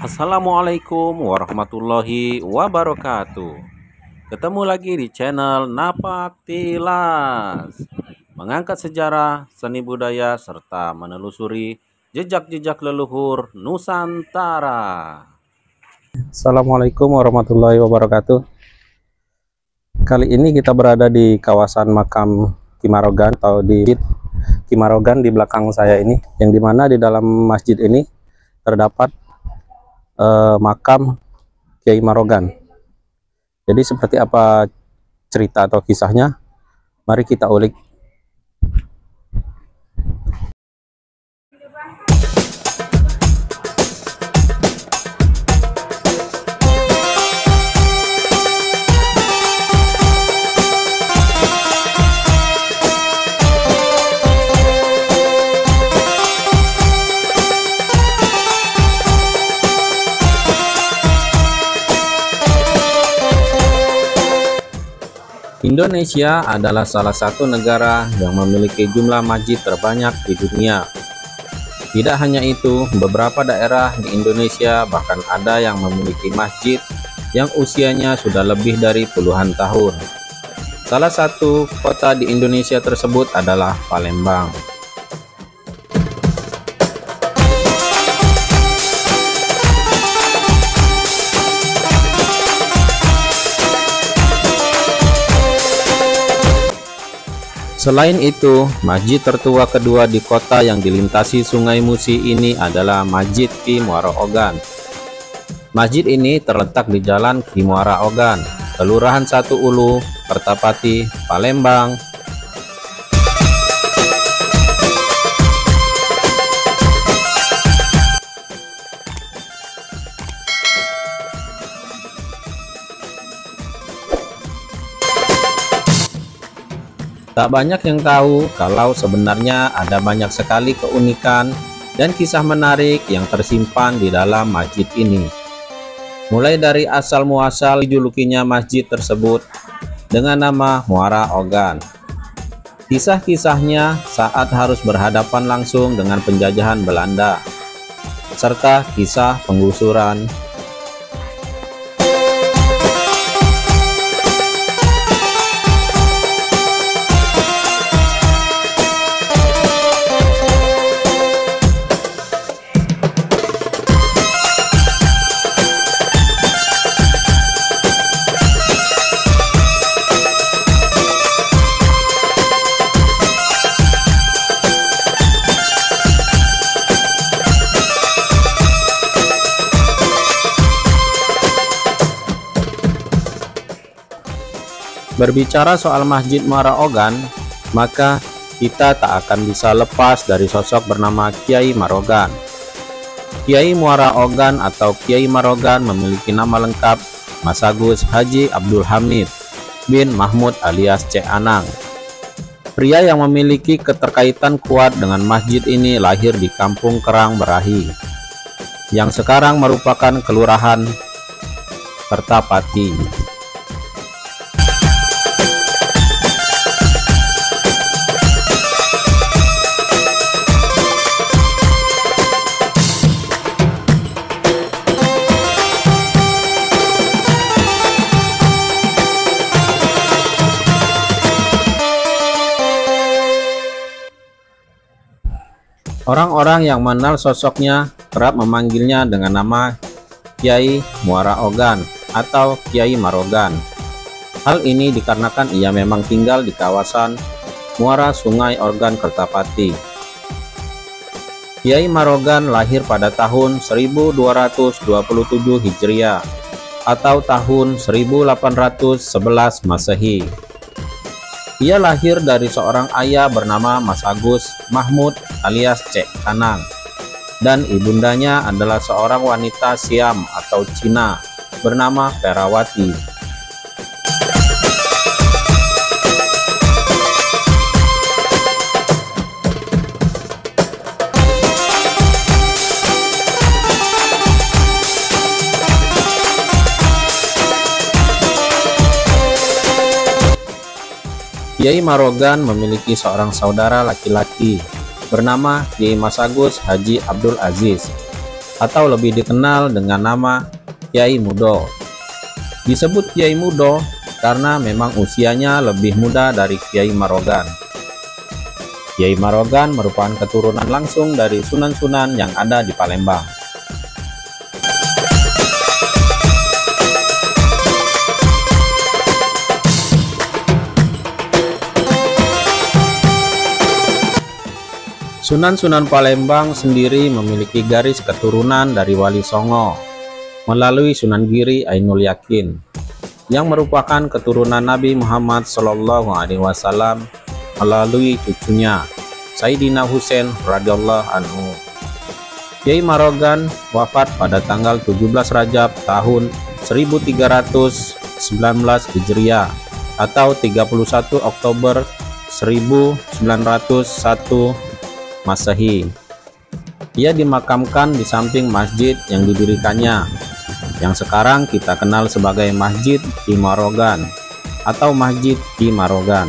Assalamualaikum warahmatullahi wabarakatuh. Ketemu lagi di channel Napak Tilas, mengangkat sejarah, seni budaya, serta menelusuri jejak-jejak leluhur Nusantara. Assalamualaikum warahmatullahi wabarakatuh. Kali ini kita berada di kawasan makam Kimarogan atau di Kimarogan di belakang saya ini, yang dimana di dalam masjid ini terdapat makam Kiai Marogan. Jadi seperti apa cerita atau kisahnya? Mari kita ulik. Indonesia adalah salah satu negara yang memiliki jumlah masjid terbanyak di dunia. Tidak hanya itu, beberapa daerah di Indonesia bahkan ada yang memiliki masjid yang usianya sudah lebih dari puluhan tahun. Salah satu kota di Indonesia tersebut adalah Palembang. Selain itu, masjid tertua kedua di kota yang dilintasi Sungai Musi ini adalah Masjid Ki Muara Ogan. Masjid ini terletak di Jalan Ki Muara Ogan, Kelurahan Satu Ulu, Kertapati, Palembang. Tak banyak yang tahu kalau sebenarnya ada banyak sekali keunikan dan kisah menarik yang tersimpan di dalam masjid ini. Mulai dari asal muasal dijulukinya masjid tersebut dengan nama Muara Ogan. Kisah-kisahnya saat harus berhadapan langsung dengan penjajahan Belanda, serta kisah penggusuran. Berbicara soal Masjid Muara Ogan, maka kita tak akan bisa lepas dari sosok bernama Kiai Marogan. Kiai Muara Ogan atau Kiai Marogan memiliki nama lengkap Mas Agus Haji Abdul Hamid bin Mahmud alias Cek Anang. Pria yang memiliki keterkaitan kuat dengan masjid ini lahir di Kampung Kerang Berahi, yang sekarang merupakan Kelurahan Kertapati. Orang-orang yang mengenal sosoknya kerap memanggilnya dengan nama Kiai Muara Ogan atau Kiai Marogan. Hal ini dikarenakan ia memang tinggal di kawasan muara Sungai Ogan Kertapati. Kiai Marogan lahir pada tahun 1227 Hijriah atau tahun 1811 Masehi. Ia lahir dari seorang ayah bernama Mas Agus Mahmud alias Cek Anang, dan ibundanya adalah seorang wanita Siam atau Cina bernama Perawati. Kiai Marogan memiliki seorang saudara laki-laki bernama Kiai Mas Agus Haji Abdul Aziz. atau lebih dikenal dengan nama Kiai Mudo. Disebut Kiai Mudo karena memang usianya lebih muda dari Kiai Marogan. Kiai Marogan merupakan keturunan langsung dari sunan-sunan yang ada di Palembang. Sunan-sunan Palembang sendiri memiliki garis keturunan dari Wali Songo melalui Sunan Giri Ainul Yakin yang merupakan keturunan Nabi Muhammad SAW melalui cucunya Sayyidina Husain radhiyallahu anhu. Kiai Marogan wafat pada tanggal 17 Rajab tahun 1319 Hijriah atau 31 Oktober 1901 Masehi. Ia dimakamkan di samping masjid yang didirikannya, yang sekarang kita kenal sebagai Masjid Ki Marogan atau Masjid Ki Marogan.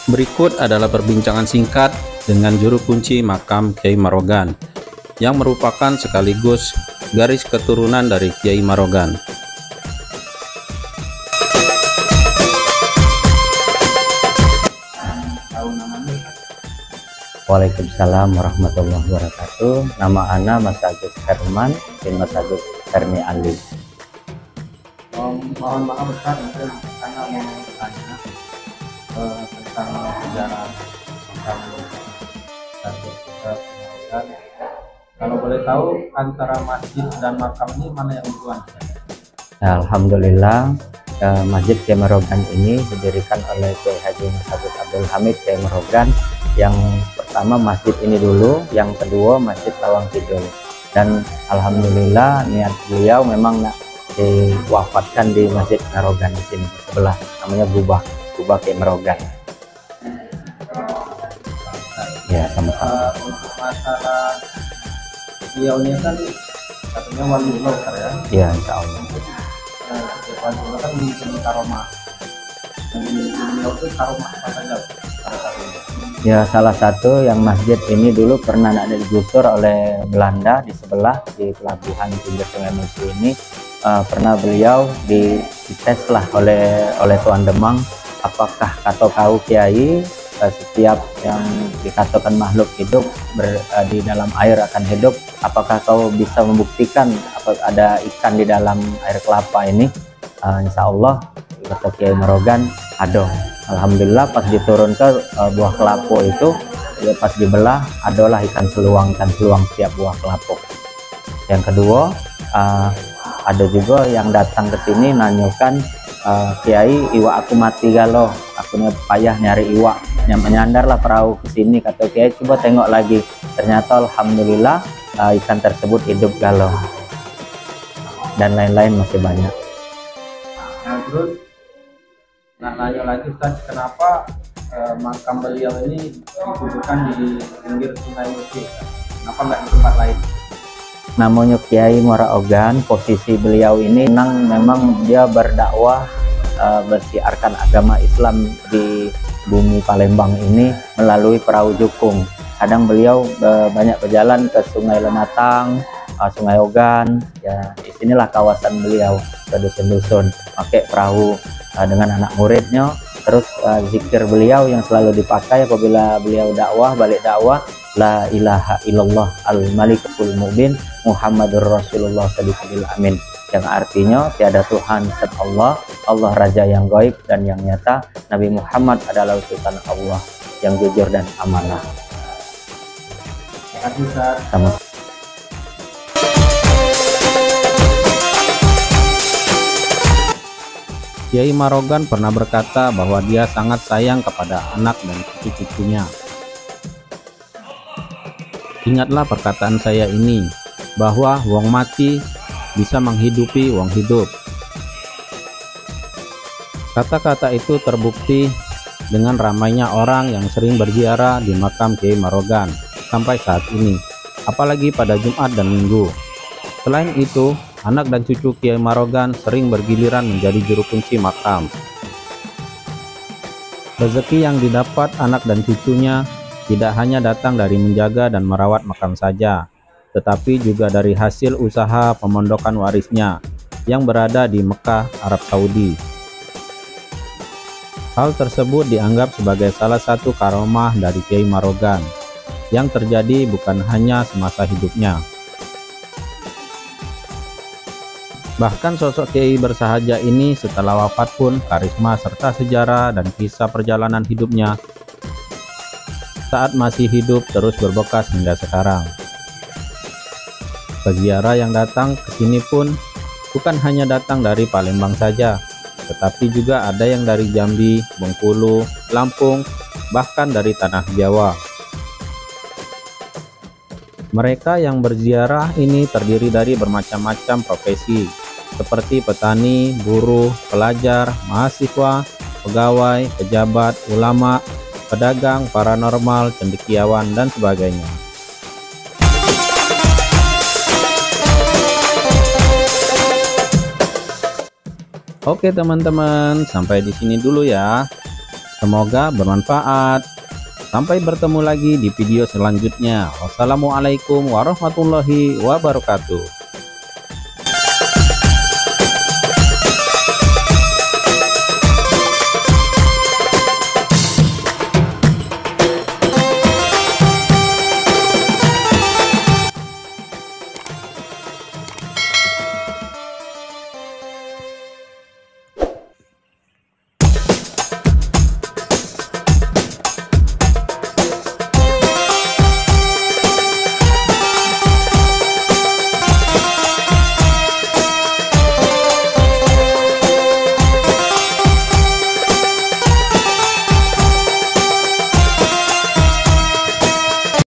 Berikut adalah perbincangan singkat dengan juru kunci makam Kiai Marogan yang merupakan sekaligus garis keturunan dari Kiai Marogan. Waalaikumsalam warahmatullahi wabarakatuh. Nama ana Mas Agus Herman bin Mas Agus Hermi Ali. Mohon maaf Ustaz, mungkin karena mau tanya tentang sejarah makam Marogan. Kalau boleh tahu antara masjid dan makam ini mana yang duluan? Alhamdulillah, Masjid Kiai Marogan ini didirikan oleh Kiai Haji Mas Agus Abdul Hamid Kiai Marogan. Yang pertama masjid ini dulu, yang kedua Masjid Lawang Kidul. Dan alhamdulillah niat beliau memang diwafatkan di Masjid Marogan di sini sebelah, namanya Gubah Kiai Marogan. Ya, sama-sama. Untuk masalah beliau ini kan katanya waliullah ya. Ya, insya Allah. Waliullah kan mempunyai karomah. Beliau itu karomah apa saja? Ya, salah satu yang masjid ini dulu pernah ada digusur oleh Belanda di sebelah di pelabuhan pinggir Sungai Musi ini. Pernah beliau dites lah oleh Tuan Demang, apakah atau kau kiai setiap yang dikatakan makhluk hidup di dalam air akan hidup, apakah kau bisa membuktikan apakah ada ikan di dalam air kelapa ini? Insya Allah, kata Kiai Marogan, ada. Alhamdulillah pas diturunkan buah kelapa itu, ya pas dibelah adalah ikan seluang setiap buah kelapa. Yang kedua, ada juga yang datang ke sini nanyakan, Kiai, iwa aku mati galau, aku payah nyari iwa, menyandarlah perahu ke sini, kata Kiai, coba tengok lagi, ternyata alhamdulillah ikan tersebut hidup galau, dan lain-lain masih banyak. Nah, terus nanya lagi Ustaz, kenapa makam beliau ini dikuburkan di pinggir Sungai Musi? Kenapa nggak di tempat lain? Namanya Kiai Muara Ogan, posisi beliau ini memang dia berdakwah bersiarkan agama Islam di bumi Palembang ini melalui perahu jukung. Kadang beliau banyak berjalan ke Sungai Lenatang, Sungai Ogan, ya disinilah kawasan beliau, ke dusun-dusun pakai perahu dengan anak muridnya. Terus zikir beliau yang selalu dipakai apabila beliau balik dakwah, la ilaha illallah al-malikul mubin Muhammadur Rasulullah sallallahu amin, yang artinya tiada Tuhan selain Allah, Allah Raja yang gaib dan yang nyata, Nabi Muhammad adalah utusan Allah yang jujur dan amanah. Terima kasih Ustaz. Sama. Kiai Marogan pernah berkata bahwa dia sangat sayang kepada anak dan cucu-cucunya. Ingatlah perkataan saya ini, bahwa wong mati bisa menghidupi wong hidup. Kata-kata itu terbukti dengan ramainya orang yang sering berziarah di makam Kiai Marogan sampai saat ini, apalagi pada Jumat dan Minggu. Selain itu, anak dan cucu Kiai Marogan sering bergiliran menjadi juru kunci makam. Rezeki yang didapat anak dan cucunya tidak hanya datang dari menjaga dan merawat makam saja, tetapi juga dari hasil usaha pemondokan warisnya yang berada di Mekah, Arab Saudi. Hal tersebut dianggap sebagai salah satu karomah dari Kiai Marogan yang terjadi bukan hanya semasa hidupnya. Bahkan sosok Kiai bersahaja ini setelah wafat pun karisma serta sejarah dan kisah perjalanan hidupnya saat masih hidup terus berbekas hingga sekarang. Peziarah yang datang ke sini pun bukan hanya datang dari Palembang saja, tetapi juga ada yang dari Jambi, Bengkulu, Lampung, bahkan dari tanah Jawa. Mereka yang berziarah ini terdiri dari bermacam-macam profesi, seperti petani, buruh, pelajar, mahasiswa, pegawai, pejabat, ulama, pedagang, paranormal, cendekiawan, dan sebagainya. Oke teman-teman, sampai di sini dulu ya. Semoga bermanfaat. Sampai bertemu lagi di video selanjutnya. Wassalamualaikum warahmatullahi wabarakatuh.